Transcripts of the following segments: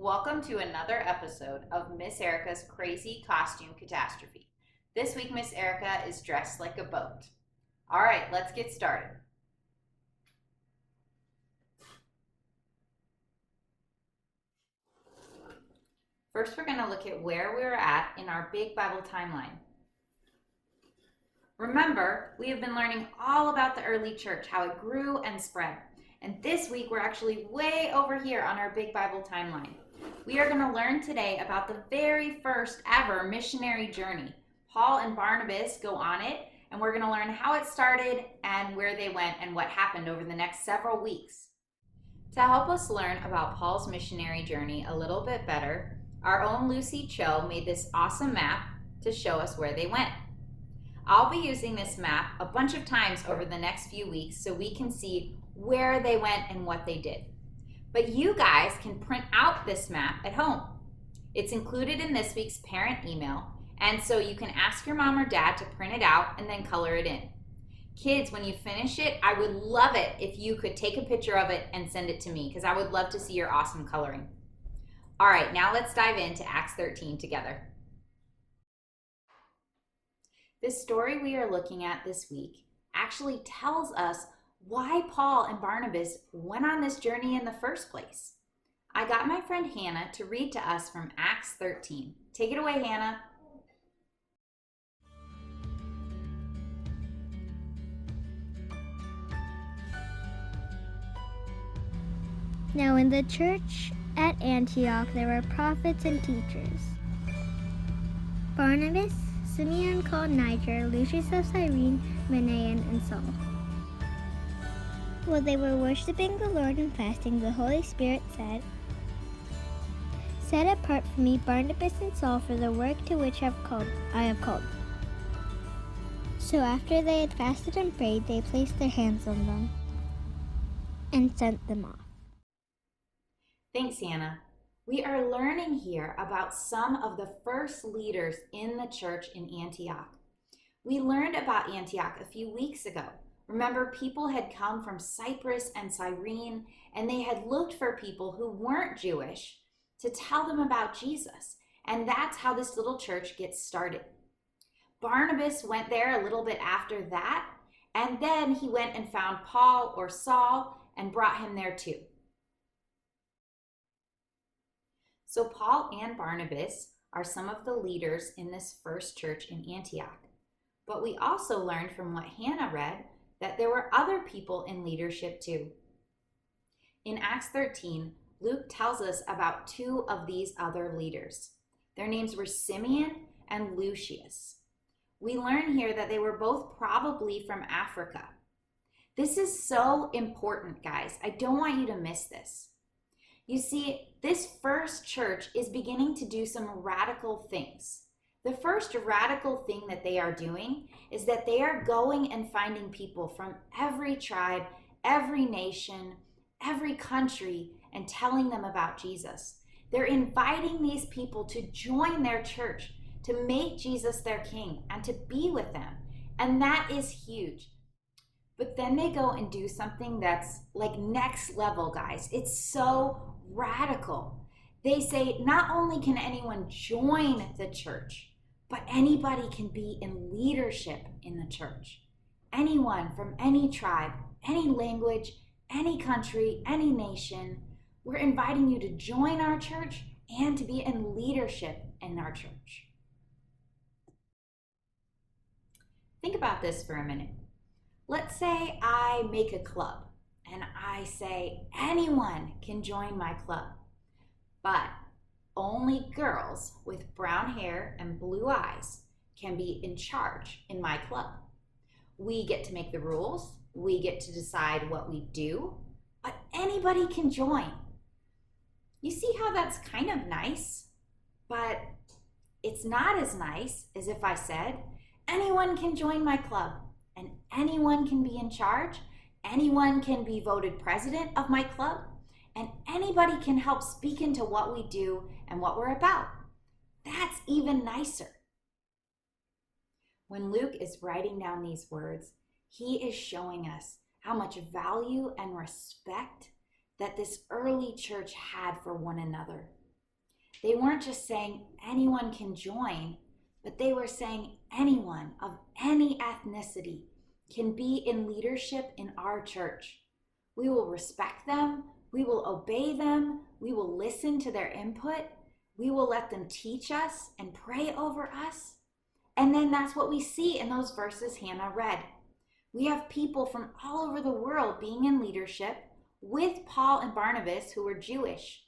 Welcome to another episode of Miss Erica's Crazy Costume Catastrophe. This week, Miss Erica is dressed like a boat. All right, let's get started. First, we're going to look at where we're at in our big Bible timeline. Remember, we have been learning all about the early church, how it grew and spread. And this week, we're actually way over here on our big Bible timeline. We are going to learn today about the very first ever missionary journey. Paul and Barnabas go on it, and we're going to learn how it started and where they went and what happened over the next several weeks. To help us learn about Paul's missionary journey a little bit better, our own Lucy Cho made this awesome map to show us where they went. I'll be using this map a bunch of times over the next few weeks so we can see where they went and what they did. But you guys can print out this map at home. It's included in this week's parent email, and so you can ask your mom or dad to print it out and then color it in. Kids, when you finish it, I would love it if you could take a picture of it and send it to me because I would love to see your awesome coloring. All right, now let's dive into Acts 13 together. This story we are looking at this week actually tells us why Paul and Barnabas went on this journey in the first place. I got my friend Hannah to read to us from Acts 13. Take it away, Hannah. Now in the church at Antioch there were prophets and teachers: Barnabas, Simeon called Niger, Lucius of Cyrene, Manaen, and Saul. While they were worshiping the Lord and fasting, the Holy Spirit said, "Set apart for me Barnabas and Saul for the work to which I have called." So after they had fasted and prayed, they placed their hands on them and sent them off. Thanks, Hannah. We are learning here about some of the first leaders in the church in Antioch. We learned about Antioch a few weeks ago. Remember, people had come from Cyprus and Cyrene, and they had looked for people who weren't Jewish to tell them about Jesus. And that's how this little church gets started. Barnabas went there a little bit after that, and then he went and found Paul or Saul and brought him there too. So Paul and Barnabas are some of the leaders in this first church in Antioch. But we also learned from what Hannah read that there were other people in leadership too. In Acts 13, Luke tells us about two of these other leaders. Their names were Simeon and Lucius. We learn here that they were both probably from Africa. This is so important, guys. I don't want you to miss this. You see, this first church is beginning to do some radical things. The first radical thing that they are doing is that they are going and finding people from every tribe, every nation, every country, and telling them about Jesus. They're inviting these people to join their church, to make Jesus their king, and to be with them. And that is huge. But then they go and do something that's like next level, guys. It's so radical. They say not only can anyone join the church, but anybody can be in leadership in the church. Anyone from any tribe, any language, any country, any nation. We're inviting you to join our church and to be in leadership in our church. Think about this for a minute. Let's say I make a club and I say anyone can join my club, but only girls with brown hair and blue eyes can be in charge in my club. We get to make the rules, we get to decide what we do, but anybody can join. You see how that's kind of nice, but it's not as nice as if I said, anyone can join my club and anyone can be in charge, anyone can be voted president of my club, and anybody can help speak into what we do and what we're about. That's even nicer. When Luke is writing down these words, he is showing us how much value and respect that this early church had for one another. They weren't just saying anyone can join, but they were saying anyone of any ethnicity can be in leadership in our church. We will respect them, we will obey them, we will listen to their input, we will let them teach us and pray over us. And then that's what we see in those verses Hannah read. We have people from all over the world being in leadership with Paul and Barnabas, who were Jewish.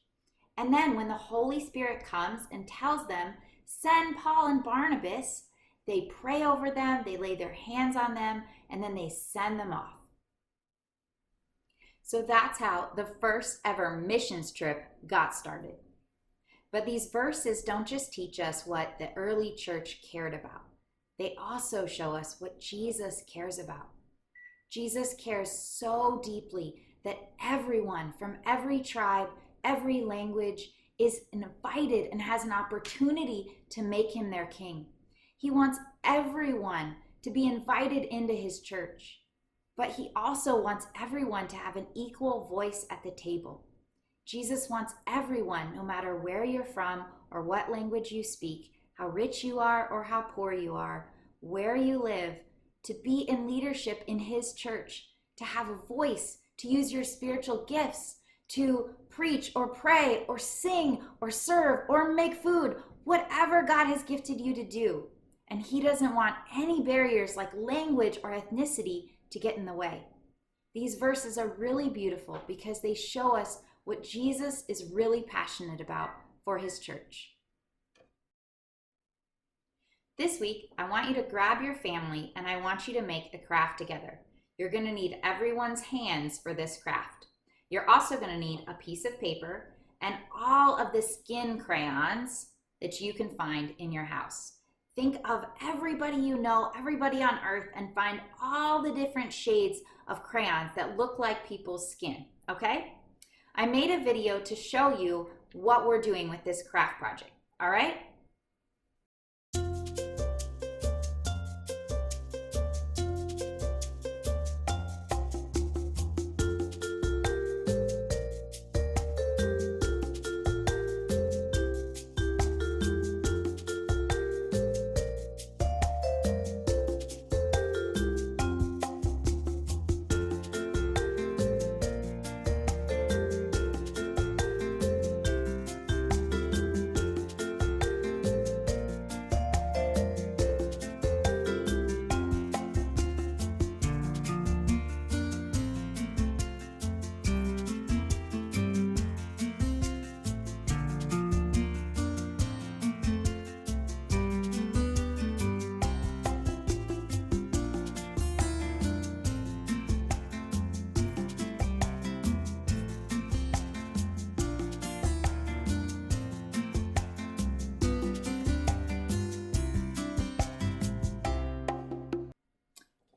And then when the Holy Spirit comes and tells them, send Paul and Barnabas, they pray over them, they lay their hands on them, and then they send them off. So that's how the first ever missions trip got started. But these verses don't just teach us what the early church cared about. They also show us what Jesus cares about. Jesus cares so deeply that everyone from every tribe, every language is invited and has an opportunity to make him their king. He wants everyone to be invited into his church, but he also wants everyone to have an equal voice at the table. Jesus wants everyone, no matter where you're from or what language you speak, how rich you are or how poor you are, where you live, to be in leadership in his church, to have a voice, to use your spiritual gifts, to preach or pray or sing or serve or make food, whatever God has gifted you to do. And he doesn't want any barriers like language or ethnicity to get in the way. These verses are really beautiful because they show us what Jesus is really passionate about for his church. This week, I want you to grab your family and I want you to make a craft together. You're going to need everyone's hands for this craft. You're also going to need a piece of paper and all of the skin crayons that you can find in your house. Think of everybody you know, everybody on earth, and find all the different shades of crayons that look like people's skin, okay? I made a video to show you what we're doing with this craft project, all right?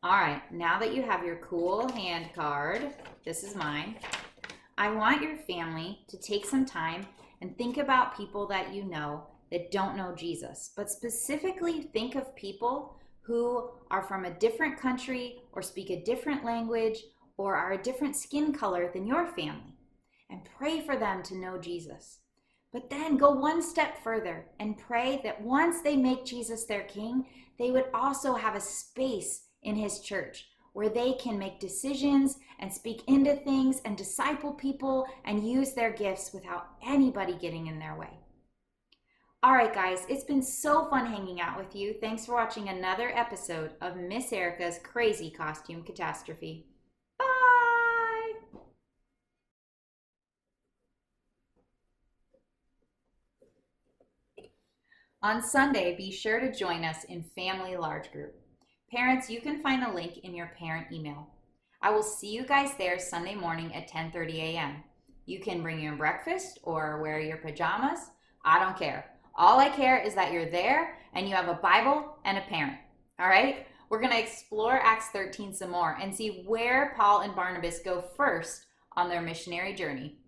All right, now that you have your cool hand card, this is mine, I want your family to take some time and think about people that you know that don't know Jesus, but specifically think of people who are from a different country or speak a different language or are a different skin color than your family, and pray for them to know Jesus. But then go one step further and pray that once they make Jesus their king, they would also have a space in his church where they can make decisions and speak into things and disciple people and use their gifts without anybody getting in their way. All right, guys, it's been so fun hanging out with you. Thanks for watching another episode of Miss Erica's Crazy Costume Catastrophe. Bye! On Sunday, be sure to join us in Family Large Group. Parents, you can find a link in your parent email. I will see you guys there Sunday morning at 10:30 a.m. You can bring your breakfast or wear your pajamas. I don't care. All I care is that you're there and you have a Bible and a parent. All right? We're going to explore Acts 13 some more and see where Paul and Barnabas go first on their missionary journey.